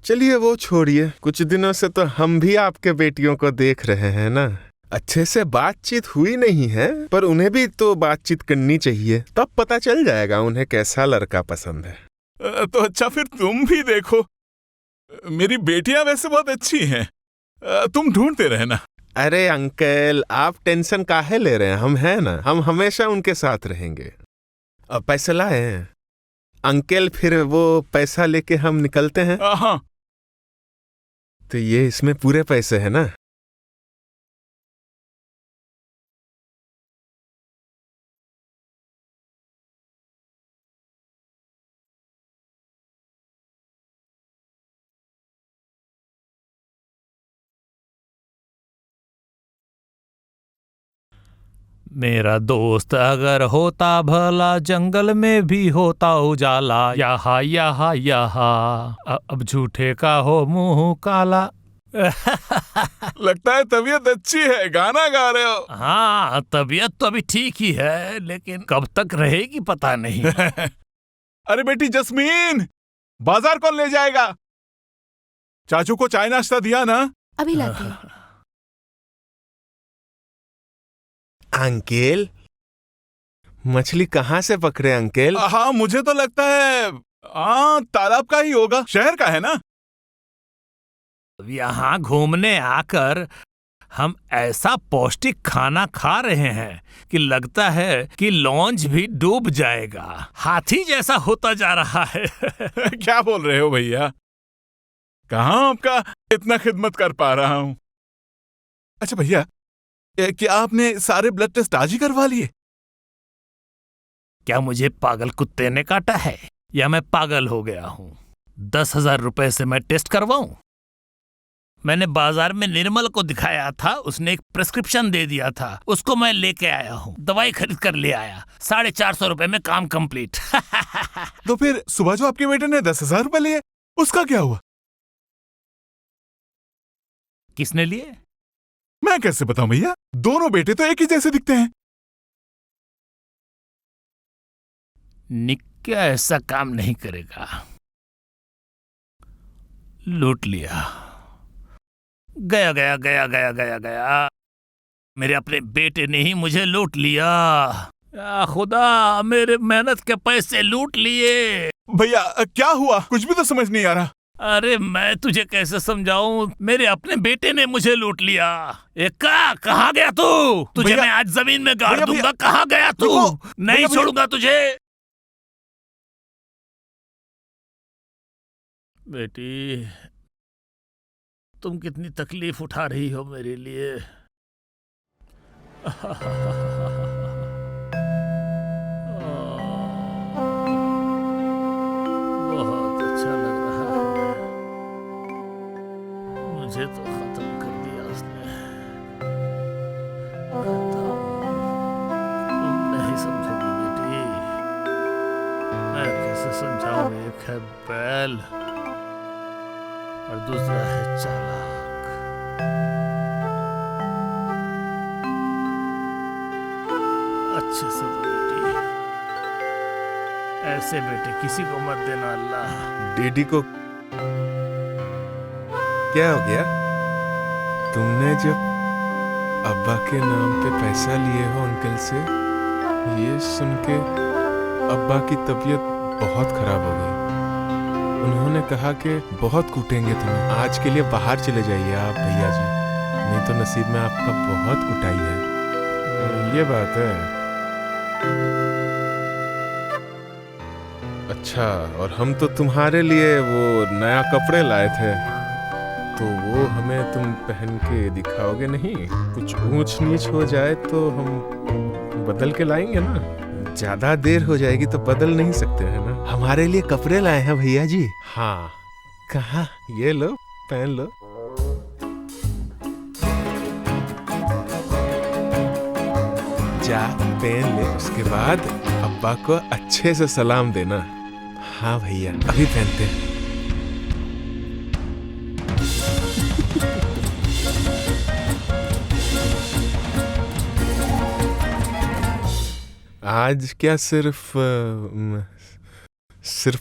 Speaker 1: चलिए वो छोड़िए, कुछ दिनों से तो हम भी आपके बेटियों को देख रहे हैं ना। अच्छे से बातचीत हुई नहीं है, पर उन्हें भी तो बातचीत करनी चाहिए, तब पता चल जाएगा उन्हें कैसा लड़का पसंद है।
Speaker 5: तो अच्छा फिर तुम भी देखो, मेरी बेटियां वैसे बहुत अच्छी हैं, तुम ढूंढते रहना।
Speaker 1: अरे अंकल, आप टेंशन काहे ले रहे हैं, हम हैं ना, हम हमेशा उनके साथ रहेंगे। अब पैसा लाए हैं अंकल, फिर वो पैसा लेके हम निकलते हैं।
Speaker 5: हाँ।
Speaker 1: तो ये इसमें पूरे पैसे हैं ना?
Speaker 2: मेरा दोस्त अगर होता भला, जंगल में भी होता उजाला, यहाँ यहाँ यहाँ, अब झूठे का हो मुंह काला।
Speaker 5: लगता है तबीयत अच्छी है, गाना गा रहे हो।
Speaker 2: हाँ, तबीयत तो अभी ठीक ही है, लेकिन कब तक रहेगी पता नहीं।
Speaker 5: अरे बेटी जस्मीन, बाजार कौन ले जाएगा? चाचू को चाय नाश्ता दिया ना?
Speaker 6: अभी लाती हूँ।
Speaker 1: अंकल, मछली कहाँ से पकड़े अंकल?
Speaker 5: हाँ मुझे तो लगता है तालाब का ही होगा, शहर का है ना।
Speaker 2: यहाँ घूमने आकर हम ऐसा पौष्टिक खाना खा रहे हैं कि लगता है कि लॉन्च भी डूब जाएगा, हाथी जैसा होता जा रहा है।
Speaker 5: क्या बोल रहे हो भैया, कहाँ आपका इतना खिदमत कर पा रहा हूँ। अच्छा भैया, क्या आपने सारे ब्लड टेस्ट आज ही करवा लिए?
Speaker 2: क्या मुझे पागल कुत्ते ने काटा है या मैं पागल हो गया हूँ? 10,000 रुपए से मैं टेस्ट करवाऊं? मैंने बाजार में निर्मल को दिखाया था, उसने एक प्रिस्क्रिप्शन दे दिया था, उसको मैं लेके आया हूँ, दवाई खरीद कर ले आया, 450 रुपए में काम कंप्लीट।
Speaker 5: तो फिर सुबह जो आपके बेटे ने 10,000 रुपए लिए, उसका क्या हुआ?
Speaker 2: किसने लिए?
Speaker 5: मैं कैसे बताऊं भैया, दोनों बेटे तो एक ही जैसे दिखते हैं।
Speaker 2: निक्का ऐसा काम नहीं करेगा। लूट लिया, गया गया गया गया गया गया, मेरे अपने बेटे ने ही मुझे लूट लिया। या खुदा, मेरे मेहनत के पैसे लूट लिए।
Speaker 5: भैया क्या हुआ, कुछ भी तो समझ नहीं आ रहा।
Speaker 2: अरे मैं तुझे कैसे समझाऊं, मेरे अपने बेटे ने मुझे लूट लिया। कहाँ गया तू? तुझे मैं आज जमीन में गाड़ दूंगा। कहाँ गया तू? नहीं छोड़ूंगा तुझे। बेटी, तुम कितनी तकलीफ उठा रही हो मेरे लिए। बहुत अच्छा लग रहा है। मुझे तो खत्म कर दिया उसने। खत्म। तुम नहीं समझोगी बेटी, मैं कैसे समझाऊं। एक है बैल और दूसरा है चालाक। अच्छे से तो बेटी, ऐसे बेटे किसी को मत देना अल्लाह।
Speaker 1: डीडी को क्या हो गया? तुमने जब अब्बा के नाम पे पैसा लिए हो अंकल से, ये सुन के अब्बा की तबीयत बहुत खराब हो गई। उन्होंने कहा कि बहुत कूटेंगे तुम्हें, आज के लिए बाहर चले जाइए आप भैया जी, नहीं तो नसीब में आपका बहुत कुटाई है। ये बात है। अच्छा, और हम तो तुम्हारे लिए वो नया कपड़े लाए थे, तो वो हमें तुम पहन के दिखाओगे नहीं? कुछ ऊंच नीच हो जाए तो हम बदल के लाएंगे ना। ज्यादा देर हो जाएगी तो बदल नहीं सकते हैं ना। हमारे लिए कपड़े लाए हैं भैया जी। हाँ, कहाँ? ये लो, पहन लो। जा पहन ले, उसके बाद अब्बा को अच्छे से सलाम देना। हाँ भैया, अभी पहनते हैं। आज क्या सिर्फ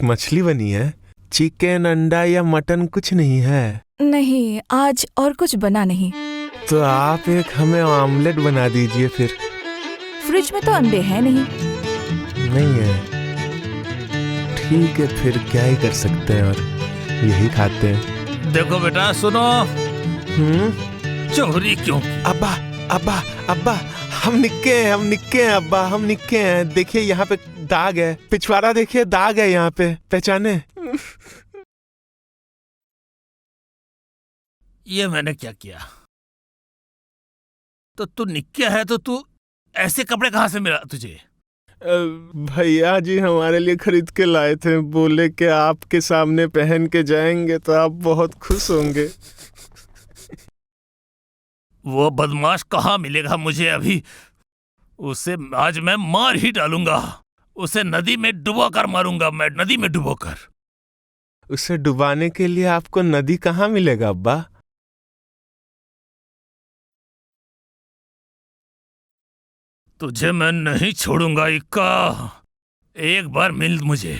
Speaker 1: मछली बनी है? चिकन, अंडा या मटन कुछ नहीं है?
Speaker 7: नहीं, आज और कुछ बना नहीं।
Speaker 1: तो आप एक हमें ऑमलेट बना दीजिए फिर।
Speaker 7: फ्रिज में तो अंडे हैं नहीं।
Speaker 1: नहीं है? ठीक है, फिर क्या ही कर सकते हैं, और यही खाते हैं।
Speaker 2: देखो बेटा सुनो, चोरी क्यों?
Speaker 1: अब्बा अब्बा अब्बा, हम निक्के हैं अब्बा, हम निक्के हैं। देखिए यहाँ पे दाग है, पिछवाड़ा देखिए, दाग है यहाँ पे, पहचाने?
Speaker 2: ये मैंने क्या किया? तो तू निक्के है तो तू ऐसे कपड़े कहाँ से मिला तुझे?
Speaker 1: भैया जी हमारे लिए खरीद के लाए थे, बोले कि आपके सामने पहन के जाएंगे तो आप बहुत खुश होंगे।
Speaker 2: वो बदमाश कहाँ मिलेगा मुझे अभी? उसे आज मैं मार ही डालूंगा। उसे नदी में डुबो कर मारूंगा, मैं नदी में डुबो कर।
Speaker 1: उसे डुबाने के लिए आपको नदी कहाँ मिलेगा अब्बा?
Speaker 2: तुझे मैं नहीं छोड़ूंगा इक्का। एक बार मिल मुझे,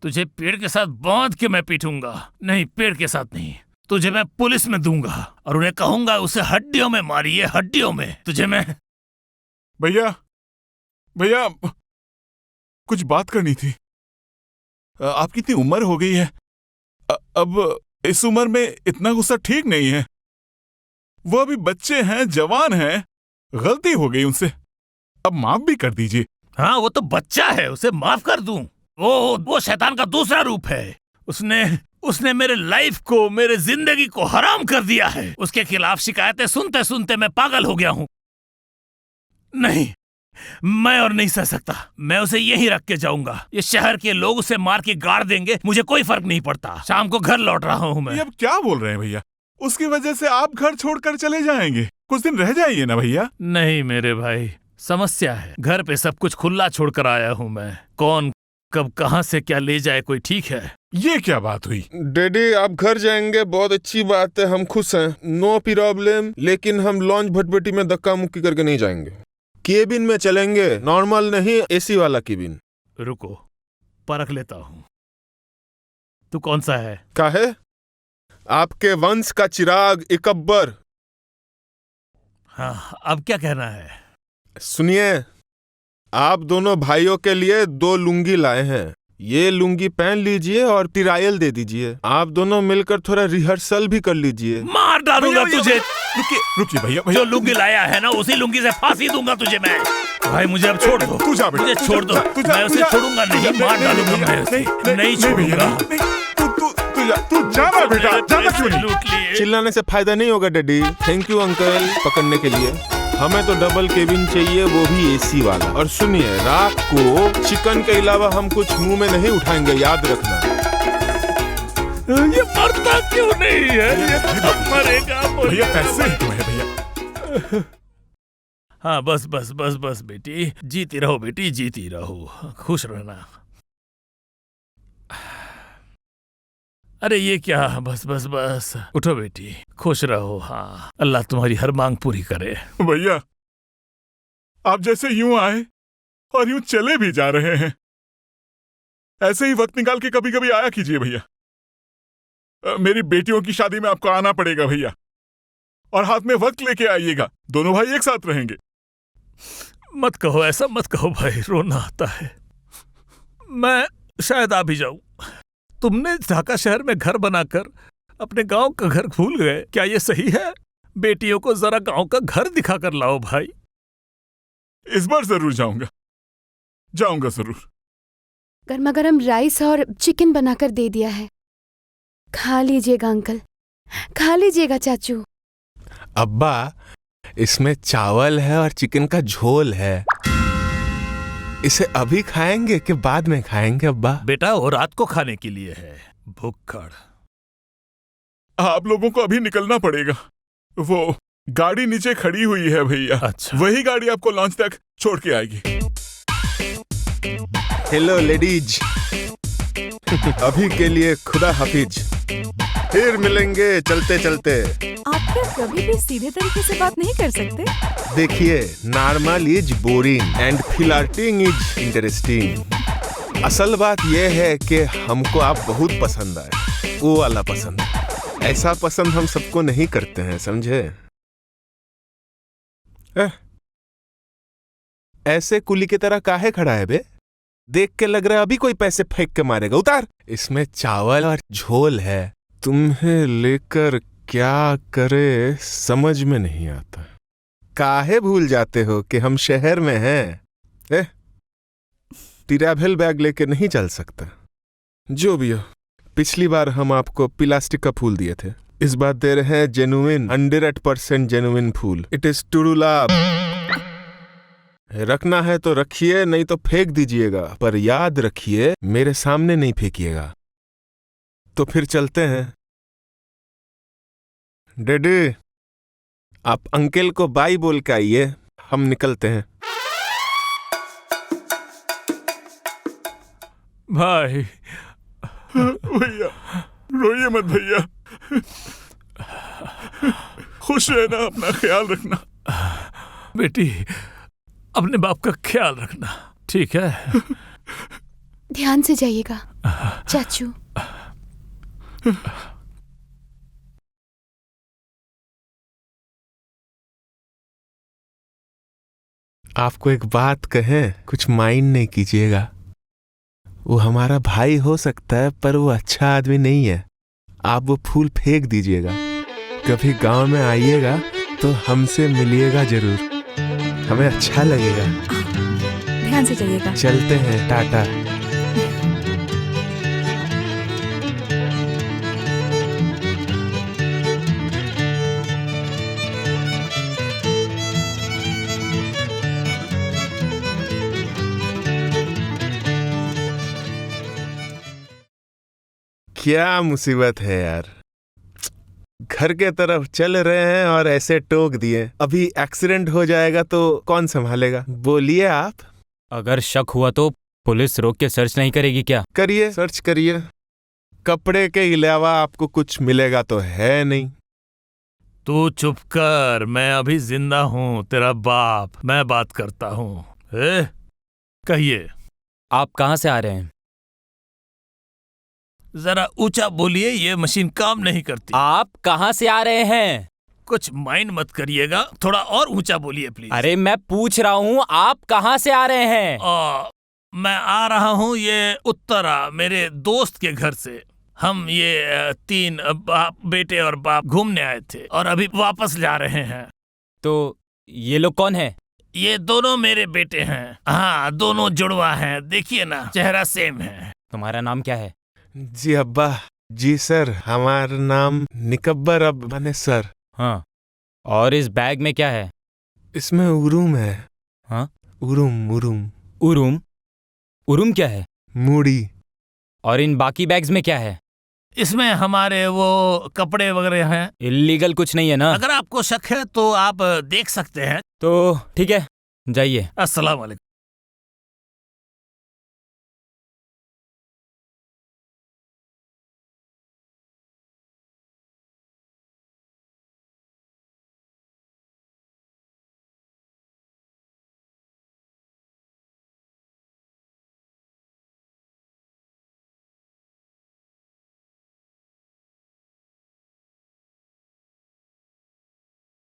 Speaker 2: तुझे पेड़ के साथ बांध के मैं पीटूंगा। नहीं, पेड़ के साथ नहीं, तुझे मैं पुलिस में दूंगा और उन्हें कहूंगा उसे हड्डियों में मारिए, हड्डियों में। तुझे मैं
Speaker 5: भैया भैया, कुछ बात करनी थी। आपकी इतनी उम्र हो गई है, अब इस उम्र में इतना गुस्सा ठीक नहीं है। वो अभी बच्चे हैं, जवान हैं, गलती हो गई उनसे, अब माफ भी कर दीजिए।
Speaker 2: हाँ, वो तो बच्चा है, उसे माफ कर दूं। वो शैतान का दूसरा रूप है। उसने मेरे लाइफ को, मेरे जिंदगी को हराम कर दिया है। उसके खिलाफ शिकायतें सुनते सुनते मैं पागल हो गया हूं। नहीं, मैं और नहीं सह सकता। मैं उसे यहीं रख के जाऊंगा। ये शहर के लोग उसे मार के गाड़ देंगे, मुझे कोई फर्क नहीं पड़ता। शाम को घर लौट रहा हूं मैं।
Speaker 5: ये अब क्या बोल रहे हैं भैया? उसकी वजह से आप घर छोड़कर चले जाएंगे? कुछ दिन रह जाइए ना भैया।
Speaker 2: नहीं मेरे भाई, समस्या है। घर पे सब कुछ खुला छोड़कर आया हूं मैं। कौन कब कहां से क्या ले जाए कोई ठीक है?
Speaker 5: ये क्या बात हुई?
Speaker 1: डैडी आप घर जाएंगे, बहुत अच्छी बात है, हम खुश हैं, नो प्रॉब्लम। लेकिन हम लॉन्च भटभटी में धक्का मुक्की करके नहीं जाएंगे। केबिन में चलेंगे, नॉर्मल नहीं, एसी वाला केबिन।
Speaker 2: रुको, परख लेता हूं। तू कौन सा है?
Speaker 1: काहे? आपके वंश का चिराग इकब्बर।
Speaker 2: हाँ, अब क्या कहना है?
Speaker 1: सुनिए, आप दोनों भाइयों के लिए 2 लुंगी लाए हैं। ये लुंगी पहन लीजिए और ट्रायल दे दीजिए। आप दोनों मिलकर थोड़ा रिहर्सल भी कर लीजिए।
Speaker 2: मार डालूंगा तुझे।
Speaker 5: रुकिए भैया
Speaker 2: जो लुंगी लाया है ना, उसी लुंगी से फांसी दूंगा तुझे मैं। भाई मुझे अब छोड़ दो, मुझे छोड़ दो। मैं उसे छोड़ूंगा नहीं, मार डालूंगा मैं उसे। नहीं छोड़ूंगा।
Speaker 5: तू जाना बेटा, जाना क्यों नहीं?
Speaker 2: लूट लिए।
Speaker 1: चिल्लाने से फायदा नहीं होगा डैडी। थैंक यू अंकल पकड़ने के लिए। हमें तो डबल केबिन चाहिए, वो भी एसी वाला। और सुनिए, रात को चिकन के अलावा हम कुछ मुंह में नहीं उठाएंगे, याद रखना।
Speaker 2: ये मरता क्यों नहीं है? ये कब मरेगा?
Speaker 5: भैया पैसे ही तो है भैया।
Speaker 2: हाँ, बस बस बस बस बेटी, जीती रहो बेटी, जीती रहो, खुश रहना। अरे ये क्या, बस बस बस, उठो बेटी, खुश रहो। हाँ, अल्लाह तुम्हारी हर मांग पूरी करे।
Speaker 5: भैया आप जैसे यूं आए और यूं चले भी जा रहे हैं, ऐसे ही वक्त निकाल के कभी कभी आया कीजिए भैया। मेरी बेटियों की शादी में आपको आना पड़ेगा भैया, और हाथ में वक्त लेके आइएगा। दोनों भाई एक साथ रहेंगे।
Speaker 2: मत कहो ऐसा, मत कहो भाई, रोना आता है। मैं शायद आ भी जाऊं। तुमने ढाका शहर में घर बनाकर अपने गांव का घर भूल गए, क्या ये सही है? बेटियों को जरा गांव का घर दिखाकर लाओ भाई।
Speaker 5: इस बार जरूर जाऊंगा, जाऊंगा जरूर।
Speaker 6: गर्मा गर्म राइस और चिकन बनाकर दे दिया है, खा लीजिएगा अंकल, खा लीजिएगा चाचू।
Speaker 1: अब्बा, इसमें चावल है और चिकन का झोल है। इसे अभी खाएंगे कि बाद में खाएंगे अब्बा?
Speaker 2: बेटा वो रात को खाने के लिए है, भुक्कड़।
Speaker 5: आप लोगों को अभी निकलना पड़ेगा। वो गाड़ी नीचे खड़ी हुई है भैया।
Speaker 2: अच्छा।
Speaker 5: वही गाड़ी आपको लॉन्च तक छोड़ के आएगी।
Speaker 1: हेलो लेडीज, अभी के लिए खुदा हाफिज, फिर मिलेंगे चलते चलते।
Speaker 7: आप क्या कभी भी सीधे तरीके से बात नहीं कर सकते?
Speaker 1: देखिए, normal is boring and flirting is interesting. असल बात यह है कि हमको आप बहुत पसंद आए, वो वाला पसंद। ऐसा पसंद हम सबको नहीं करते हैं, समझे? ऐसे कुली की तरह काहे खड़ा है बे? देख के लग रहा है अभी कोई पैसे फेंक के मारेगा। उतार। इसमें चावल और झोल है, तुम्हें लेकर क्या करे समझ में नहीं आता। काहे भूल जाते हो कि हम शहर में हैं? ट्रैवल बैग लेके नहीं चल सकता। जो भी हो, पिछली बार हम आपको प्लास्टिक का फूल दिए थे, इस बार दे रहे हैं जेन्युइन 100% जेन्युइन फूल। It is true love. रखना है तो रखिए, नहीं तो फेंक दीजिएगा, पर याद रखिए मेरे सामने नहीं फेंकिएगा। तो फिर चलते हैं। डैडी, आप अंकल को बाय बोल के आइए, हम निकलते हैं।
Speaker 2: भाई
Speaker 5: भैया रोइए मत भैया, खुश रहना, अपना ख्याल रखना।
Speaker 2: बेटी, अपने बाप का ख्याल रखना, ठीक है?
Speaker 6: ध्यान से जाइएगा चाचू।
Speaker 1: आपको एक बात कहें, कुछ माइंड नहीं कीजिएगा। वो हमारा भाई हो सकता है, पर वो अच्छा आदमी नहीं है। आप वो फूल फेंक दीजिएगा। कभी गांव में आइएगा तो हमसे मिलिएगा जरूर, हमें अच्छा लगेगा।
Speaker 7: ध्यान से जाइएगा।
Speaker 1: चलते हैं, टाटा। क्या मुसीबत है यार, घर के तरफ चल रहे हैं और ऐसे टोक दिए। अभी एक्सीडेंट हो जाएगा तो कौन संभालेगा? बोलिए आप।
Speaker 3: अगर शक हुआ तो पुलिस रोक के सर्च नहीं करेगी क्या?
Speaker 1: करिए, सर्च करिए। कपड़े के अलावा आपको कुछ मिलेगा तो है नहीं।
Speaker 2: तू चुप कर, मैं अभी जिंदा हूँ, तेरा बाप। मैं बात करता हूँ। कहिए,
Speaker 3: आप कहाँ से आ रहे हैं?
Speaker 2: जरा ऊंचा बोलिए, ये मशीन काम नहीं करती।
Speaker 3: आप कहाँ से आ रहे हैं?
Speaker 2: कुछ माइंड मत करिएगा, थोड़ा और ऊंचा बोलिए प्लीज।
Speaker 3: अरे मैं पूछ रहा हूँ, आप कहाँ से आ रहे हैं?
Speaker 2: मैं आ रहा हूँ ये उत्तरा, मेरे दोस्त के घर से। हम ये 3 बेटे और बाप घूमने आए थे और अभी वापस जा रहे हैं।
Speaker 3: तो ये लोग कौन है?
Speaker 2: ये दोनों मेरे बेटे हैं। हाँ, दोनों जुड़वा हैं, देखिए ना, चेहरा सेम है।
Speaker 3: तुम्हारा नाम क्या है?
Speaker 1: जी अब्बा। जी सर, हमारा नाम निकब्बर अब माने सर।
Speaker 3: हाँ, और इस बैग में क्या है?
Speaker 1: इसमें उरुम है।
Speaker 3: हाँ,
Speaker 1: उरुम उरुम।
Speaker 3: उरुम? उरुम क्या है?
Speaker 1: मूड़ी।
Speaker 3: और इन बाकी बैग्स में क्या है?
Speaker 2: इसमें हमारे वो कपड़े वगैरह हैं।
Speaker 3: इल्लीगल कुछ नहीं है ना?
Speaker 2: अगर आपको शक है तो आप देख सकते हैं।
Speaker 3: तो ठीक है, जाइए।
Speaker 2: अस्सलाम वालेकुम।